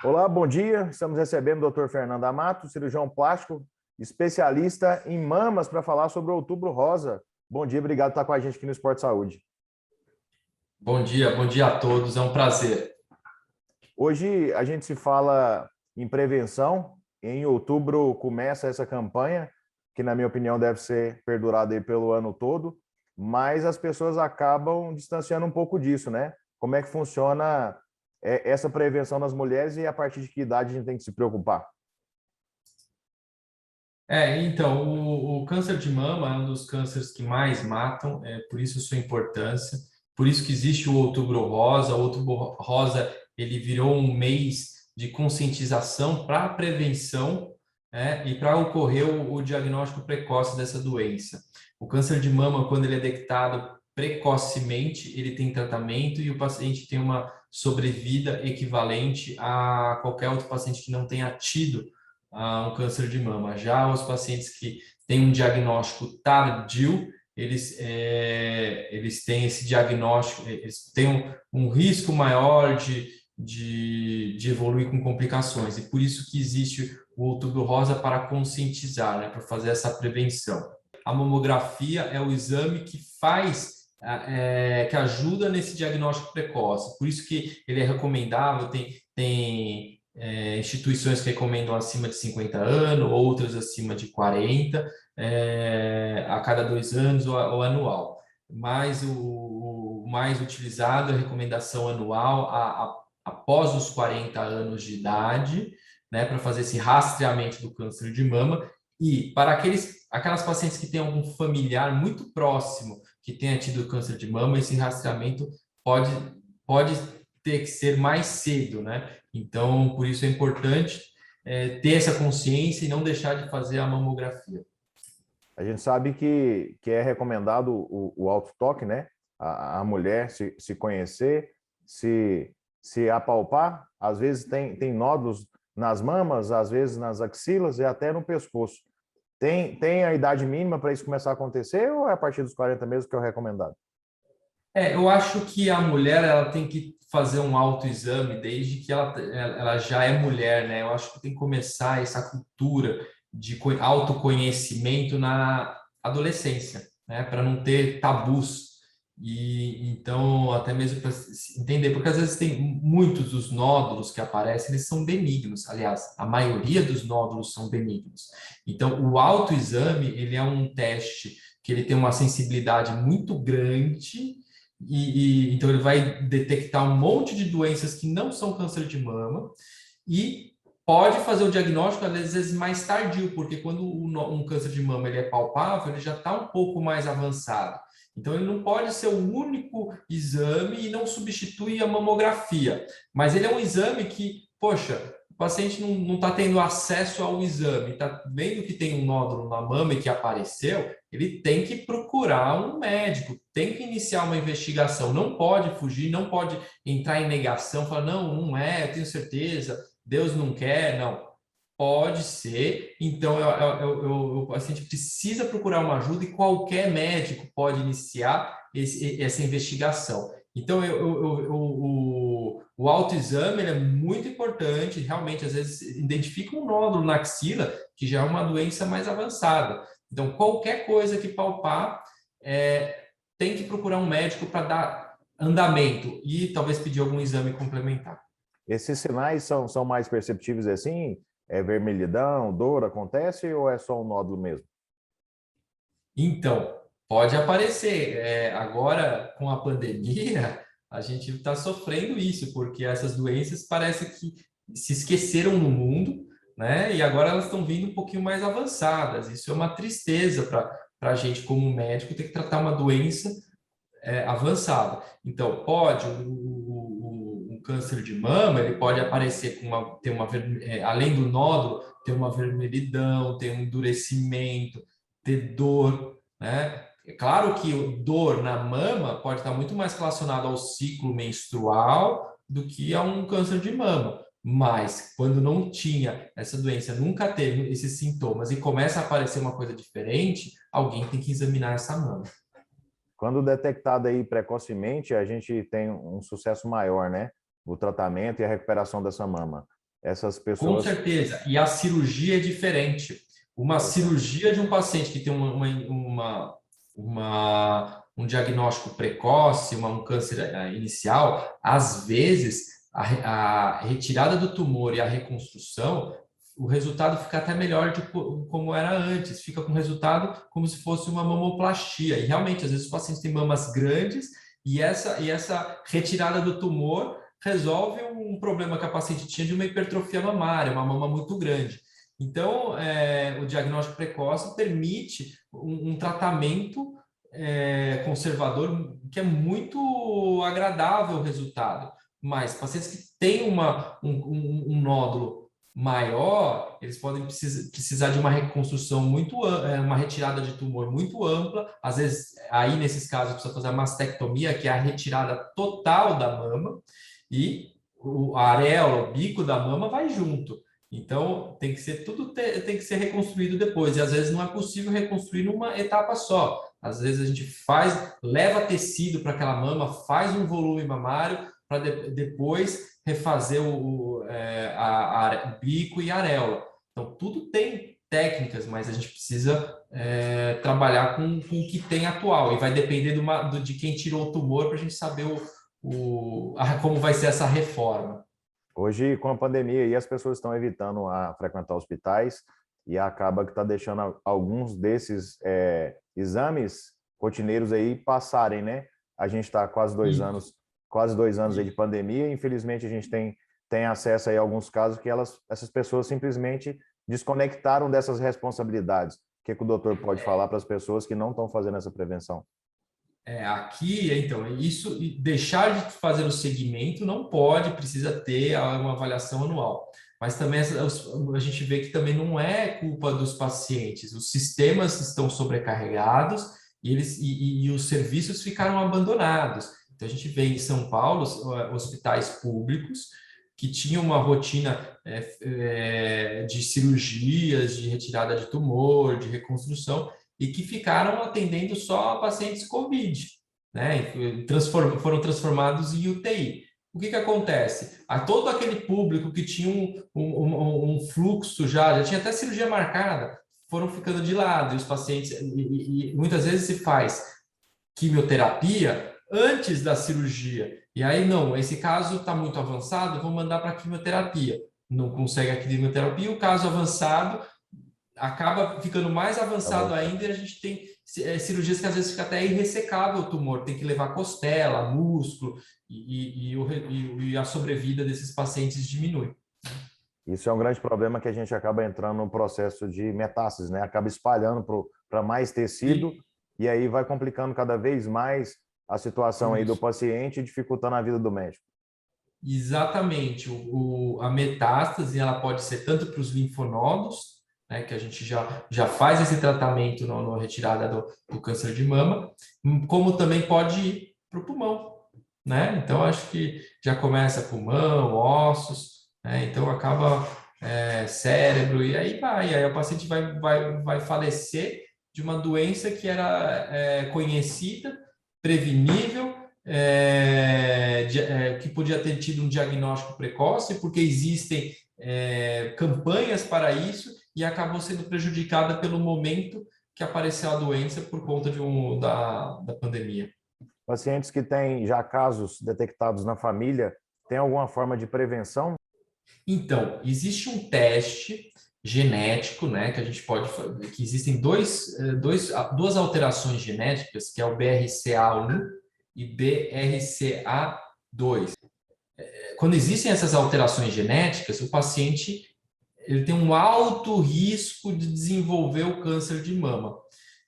Olá, bom dia. Estamos recebendo o Dr. Fernando Amato, cirurgião plástico, especialista em mamas, para falar sobre o Outubro Rosa. Bom dia, obrigado por estar com a gente aqui no Esporte Saúde. Bom dia a todos, é um prazer. Hoje a gente se fala em prevenção. Em outubro começa essa campanha, que na minha opinião deve ser perdurada aí pelo ano todo, mas as pessoas acabam distanciando um pouco disso, né? Como é que funciona essa prevenção nas mulheres e a partir de que idade a gente tem que se preocupar? Então, o câncer de mama é um dos cânceres que mais matam, por isso sua importância, por isso que existe o Outubro Rosa. O Outubro Rosa, ele virou um mês de conscientização para a prevenção, e para ocorrer o diagnóstico precoce dessa doença. O câncer de mama, quando ele é detectado precocemente, ele tem tratamento e o paciente tem uma sobrevida equivalente a qualquer outro paciente que não tenha tido um câncer de mama. Já os pacientes que têm um diagnóstico tardio, eles têm esse diagnóstico, eles têm um risco maior de evoluir com complicações. E por isso que existe o Outubro Rosa para conscientizar, né, para fazer essa prevenção. A mamografia é o exame que que ajuda nesse diagnóstico precoce. Por isso que ele é recomendável, tem instituições que recomendam acima de 50 anos, outras acima de 40, a cada 2 anos ou anual. Mas o mais utilizado é a recomendação anual após os 40 anos de idade, né, para fazer esse rastreamento do câncer de mama. E para aquelas pacientes que têm algum familiar muito próximo que tenha tido câncer de mama, esse rastreamento pode ter que ser mais cedo, né? Então, por isso é importante ter essa consciência e não deixar de fazer a mamografia. A gente sabe que é recomendado o autotoque, né? A mulher se conhecer, se apalpar. Às vezes tem nódulos nas mamas, às vezes nas axilas e até no pescoço. Tem a idade mínima para isso começar a acontecer ou é a partir dos 40 mesmo que é o recomendado? Eu acho que a mulher ela tem que fazer um autoexame desde que ela já é mulher, né? Eu acho que tem que começar essa cultura de autoconhecimento na adolescência, né? Para não ter tabus. E então, até mesmo para entender, porque às vezes tem muitos dos nódulos que aparecem, eles são benignos. Aliás, a maioria dos nódulos são benignos. Então, o autoexame, ele é um teste que ele tem uma sensibilidade muito grande então ele vai detectar um monte de doenças que não são câncer de mama e pode fazer o diagnóstico às vezes mais tardio, porque quando um câncer de mama ele é palpável, ele já está um pouco mais avançado. Então ele não pode ser o único exame e não substitui a mamografia, mas ele é um exame que, poxa, o paciente não está tendo acesso ao exame, está vendo que tem um nódulo na mama e que apareceu, ele tem que procurar um médico, tem que iniciar uma investigação, não pode fugir, não pode entrar em negação, falar, não é, eu tenho certeza, Deus não quer, não. Pode ser, então o paciente precisa procurar uma ajuda e qualquer médico pode iniciar essa investigação. Então, o autoexame ele é muito importante, realmente, às vezes, identifica um nódulo na axila, que já é uma doença mais avançada. Então, qualquer coisa que palpar, tem que procurar um médico para dar andamento e talvez pedir algum exame complementar. Esses sinais são mais perceptíveis assim? É vermelhidão, dor, acontece ou é só um nódulo mesmo? Então, pode aparecer. Agora, com a pandemia, a gente está sofrendo isso, porque essas doenças parece que se esqueceram no mundo, né? E agora elas estão vindo um pouquinho mais avançadas. Isso é uma tristeza para a gente, como médico, ter que tratar uma doença avançada. Então, um câncer de mama, ele pode aparecer além do nódulo, ter uma vermelhidão, ter um endurecimento, ter dor, né? É claro que dor na mama pode estar muito mais relacionado ao ciclo menstrual do que a um câncer de mama. Mas quando não tinha essa doença, nunca teve esses sintomas e começa a aparecer uma coisa diferente, alguém tem que examinar essa mama. Quando detectado aí precocemente, a gente tem um sucesso maior, né? O tratamento e a recuperação dessa mama. essas Com pessoas... certeza. E a cirurgia é diferente. Uma cirurgia de um paciente que tem um diagnóstico precoce, um câncer inicial, às vezes a retirada do tumor e a reconstrução, o resultado fica até melhor de como era antes, fica com resultado como se fosse uma mamoplastia. E realmente, às vezes, os pacientes têm mamas grandes e essa retirada do tumor resolve um problema que a paciente tinha de uma hipertrofia mamária, uma mama muito grande. Então, o diagnóstico precoce permite um tratamento conservador que é muito agradável o resultado. Mas pacientes que têm um nódulo maior, eles podem precisar de uma reconstrução uma retirada de tumor muito ampla. Às vezes, aí nesses casos, precisa fazer a mastectomia, que é a retirada total da mama, e a areola, o bico da mama vai junto. Então, tem que ser tem que ser reconstruído depois. E às vezes não é possível reconstruir numa etapa só. Às vezes a gente leva tecido para aquela mama, faz um volume mamário para depois refazer o bico e a areola. Então, tudo tem técnicas, mas a gente precisa trabalhar com o que tem atual. E vai depender de quem tirou o tumor para a gente saber como vai ser essa reforma. Hoje, com a pandemia, e as pessoas estão evitando a frequentar hospitais e acaba que está deixando alguns desses exames rotineiros aí passarem, né? A gente está quase 2 anos aí de pandemia. Infelizmente, a gente tem acesso aí a alguns casos que essas pessoas simplesmente desconectaram dessas responsabilidades. O que o doutor pode falar para as pessoas que não estão fazendo essa prevenção? Aqui, então, isso, deixar de fazer o segmento não pode, precisa ter uma avaliação anual. Mas também a gente vê que também não é culpa dos pacientes. Os sistemas estão sobrecarregados e os serviços ficaram abandonados. Então, a gente vê em São Paulo hospitais públicos que tinham uma rotina de cirurgias, de retirada de tumor, de reconstrução, e que ficaram atendendo só pacientes COVID, né? Foram transformados em UTI. O que acontece? A todo aquele público que tinha um fluxo já tinha até cirurgia marcada, foram ficando de lado, e os pacientes, e muitas vezes se faz quimioterapia antes da cirurgia. E aí, não, esse caso está muito avançado, vou mandar para quimioterapia. Não consegue a quimioterapia, o caso avançado acaba ficando mais avançado ainda, e a gente tem cirurgias que às vezes fica até irressecável o tumor, tem que levar costela, músculo, e a sobrevida desses pacientes diminui. Isso é um grande problema, que a gente acaba entrando no processo de metástase, né? Acaba espalhando para mais tecido, e aí vai complicando cada vez mais a situação aí do paciente, dificultando a vida do médico. Exatamente. A metástase, ela pode ser tanto para os linfonodos, né, que a gente já faz esse tratamento na retirada do câncer de mama, como também pode ir para o pulmão, né? Então, acho que já começa pulmão, ossos, né? Então acaba cérebro, e aí vai. Aí o paciente vai falecer de uma doença que era conhecida, prevenível, que podia ter tido um diagnóstico precoce, porque existem campanhas para isso, e acabou sendo prejudicada pelo momento que apareceu a doença por conta da pandemia. Pacientes que têm já casos detectados na família, tem alguma forma de prevenção? Então, existe um teste genético, né, que a gente pode fazer, que existem duas alterações genéticas, que é o BRCA1 e BRCA2. Quando existem essas alterações genéticas, o paciente ele tem um alto risco de desenvolver o câncer de mama.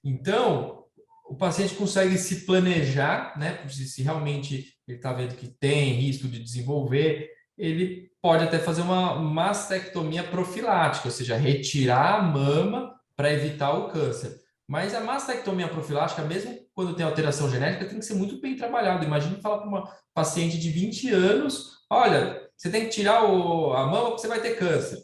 Então, o paciente consegue se planejar, né? Se realmente ele está vendo que tem risco de desenvolver, ele pode até fazer uma mastectomia profilática, ou seja, retirar a mama para evitar o câncer. Mas a mastectomia profilática, mesmo quando tem alteração genética, tem que ser muito bem trabalhado. Imagina falar para uma paciente de 20 anos, olha, você tem que tirar a mama porque você vai ter câncer.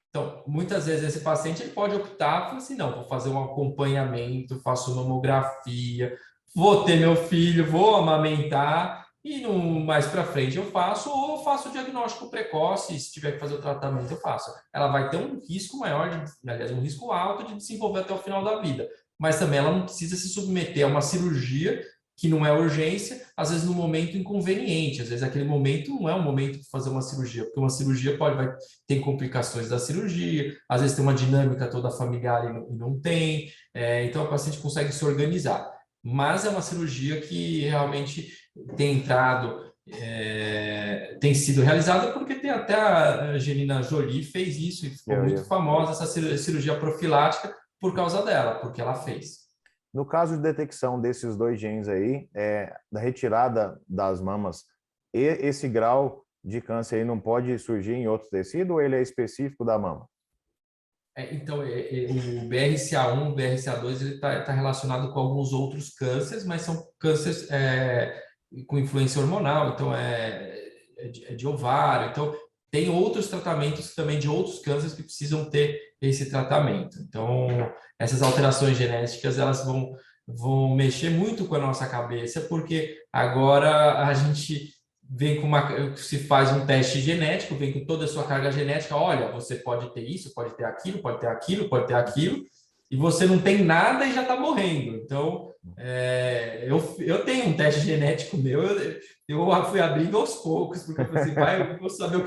Então, muitas vezes esse paciente ele pode optar, falar assim, não, vou fazer um acompanhamento, faço mamografia, vou ter meu filho, vou amamentar, e no mais para frente eu faço, ou eu faço o diagnóstico precoce, e se tiver que fazer o tratamento eu faço. Ela vai ter um risco maior, aliás, um risco alto de desenvolver até o final da vida, mas também ela não precisa se submeter a uma cirurgia que não é urgência, às vezes no momento inconveniente, às vezes aquele momento não é um momento de fazer uma cirurgia, porque uma cirurgia vai ter complicações da cirurgia, às vezes tem uma dinâmica toda familiar e não tem, então a paciente consegue se organizar. Mas é uma cirurgia que realmente tem entrado, tem sido realizada, porque tem até a Angelina Jolie fez isso e ficou muito famosa essa cirurgia profilática por causa dela, porque ela fez. No caso de detecção desses 2 genes aí, da retirada das mamas, esse grau de câncer aí não pode surgir em outro tecido ou ele é específico da mama? Então, o BRCA1, o BRCA2, ele está relacionado com alguns outros cânceres, mas são cânceres com influência hormonal, então de ovário. Então, tem outros tratamentos também de outros cânceres que precisam ter esse tratamento. Então, essas alterações genéticas, elas vão mexer muito com a nossa cabeça, porque agora a gente vem se faz um teste genético, vem com toda a sua carga genética, olha, você pode ter isso, pode ter aquilo, pode ter aquilo, pode ter aquilo, e você não tem nada e já está morrendo. Então, eu tenho um teste genético meu, eu fui abrindo aos poucos, porque eu falei assim, eu vou saber do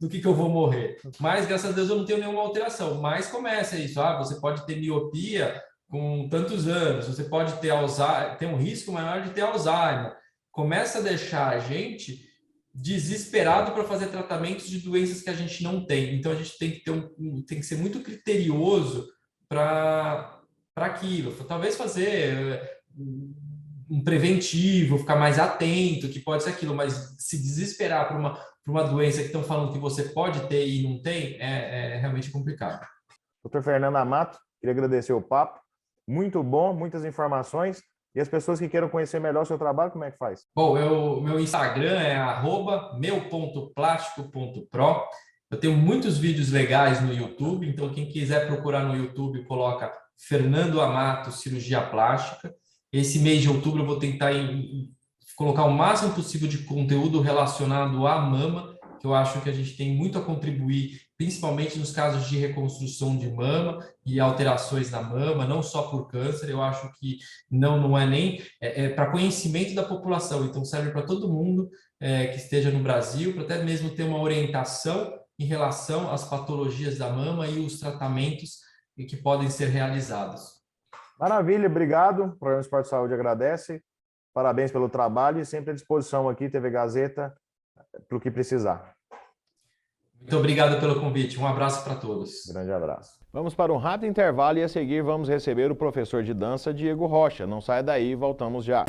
que eu vou morrer. Mas, graças a Deus, eu não tenho nenhuma alteração. Mas começa isso, você pode ter miopia com tantos anos, você pode ter Alzheimer, tem um risco maior de ter Alzheimer. Começa a deixar a gente desesperado para fazer tratamentos de doenças que a gente não tem. Então, a gente tem que tem que ser muito criterioso para aquilo. Talvez fazer um preventivo, ficar mais atento, que pode ser aquilo, mas se desesperar por uma doença que estão falando que você pode ter e não tem, é realmente complicado. Doutor Fernando Amato, queria agradecer o papo. Muito bom, muitas informações. E as pessoas que queiram conhecer melhor o seu trabalho, como é que faz? Bom, meu Instagram é @meu.plastico.pro. Eu tenho muitos vídeos legais no YouTube, então quem quiser procurar no YouTube, coloca Fernando Amato Cirurgia Plástica. Esse mês de outubro eu vou tentar colocar o máximo possível de conteúdo relacionado à mama, que eu acho que a gente tem muito a contribuir, principalmente nos casos de reconstrução de mama e alterações na mama, não só por câncer. Eu acho que não é nem para conhecimento da população, então serve para todo mundo que esteja no Brasil, para até mesmo ter uma orientação em relação às patologias da mama e os tratamentos que podem ser realizados. Maravilha, obrigado. O Programa Esporte Saúde agradece. Parabéns pelo trabalho e sempre à disposição aqui, TV Gazeta, para o que precisar. Muito obrigado pelo convite. Um abraço para todos. Grande abraço. Vamos para um rápido intervalo e a seguir vamos receber o professor de dança Diego Rocha. Não saia daí, voltamos já.